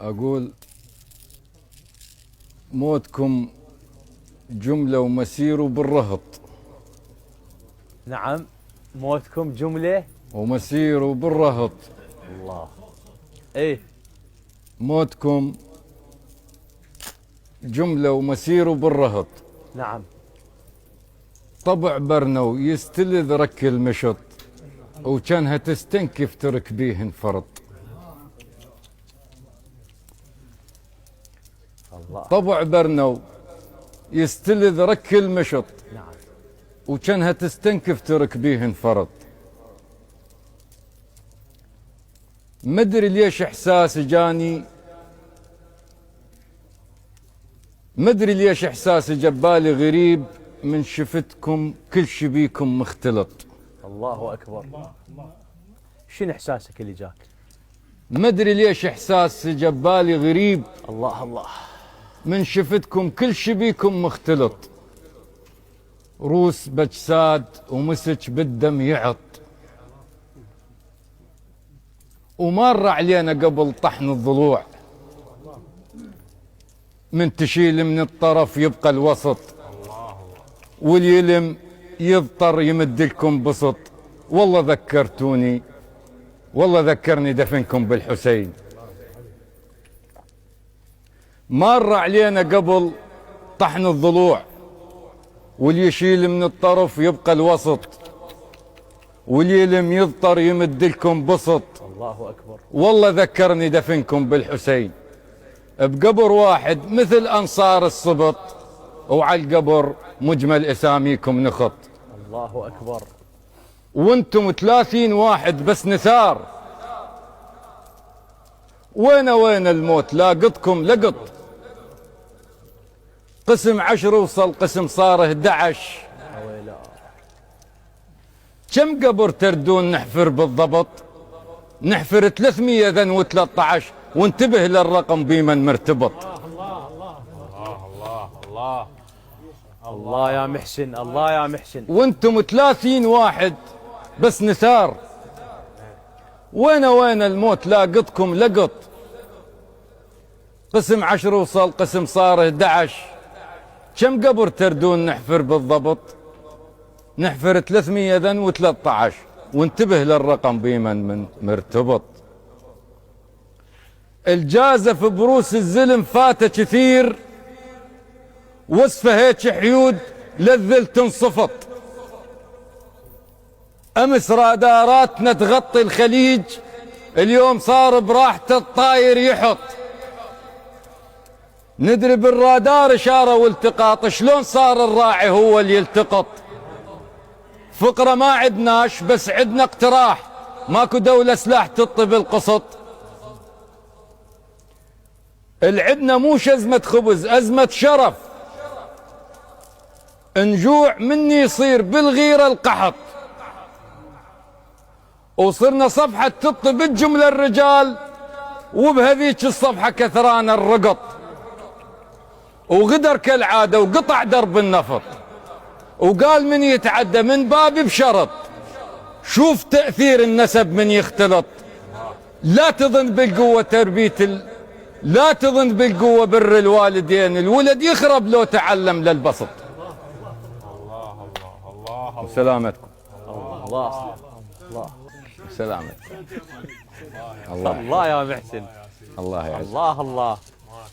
أقول موتكم جملة ومسيره بالرهط. نعم، موتكم جملة ومسيره بالرهط. الله. ايه، موتكم جملة ومسيره بالرهط. نعم. طبع برنو يستلذ رك المشط، وكانها تستنكف تركبيه انفرط. الله. طبع برنو يستلذ رك المشط، نعم. وكانها تستنكف تركبيه انفرط. مدري ليش احساس جاني، مدري ليش احساس جبالي غريب من شفتكم كل شي بيكم مختلط. الله اكبر. شنو احساسك اللي جاك؟ مدري ليش احساس جبالي غريب الله الله. من شفتكم كل شي بيكم مختلط. روس بجساد ومسك بالدم يعط، ومر علينا قبل طحن الضلوع. من تشيل من الطرف يبقى الوسط، واليلم يضطر يمد لكم بسط. والله ذكرتوني، والله ذكرني دفنكم بالحسين. مر علينا قبل طحن الضلوع، واللي يشيل من الطرف يبقى الوسط، واليلم يضطر يمد لكم بسط. الله اكبر. والله ذكرني دفنكم بالحسين. بقبر واحد مثل انصار السبط، وعلى القبر مجمل اساميكم نخط. الله اكبر. وانتم 30 واحد بس نثار. وين الموت لاقطكم لقط. قسم 10 وصل، قسم صار 11. كم قبر تردون نحفر بالضبط؟ نحفر 313، وانتبه للرقم بمن مرتبط. الله الله الله الله الله يا محسن، الله يا محسن. وانتم 30 واحد بس نثار. وين الموت لاقطكم لقط. قسم 10 وصل، قسم صار 11. كم قبر تردون نحفر بالضبط؟ نحفر 313، وانتبه للرقم بمن مرتبط. الجازف بروس الزلم فاته كثير، وصفه هيك حيود للذل تنصفط. امس راداراتنا تغطي الخليج، اليوم صار براحته الطاير يحط. ندري بالرادار اشاره والتقاط، شلون صار الراعي هو اللي يلتقط. فقره ما عدناش، بس عدنا اقتراح، ماكو دوله سلاح تطي بالقسط. العدنا موش ازمه خبز، ازمه شرف. نجوع مني يصير بالغيره القحط. وصرنا صفحه تطي بالجمله الرجال، وبهذيك الصفحه كثران الرقط. وغدر كالعاده وقطع درب النفط، وقال من يتعدى من بابي بشرط. شوف تأثير النسب من يختلط. لا تظن بالقوة تربية لا تظن بالقوة بر الوالدين، الولد يخرب لو تعلم للبسط. الله الله الله. وسلامتكم. الله الله. سلامتكم. الله يا محسن. الله يعزك. الله الله.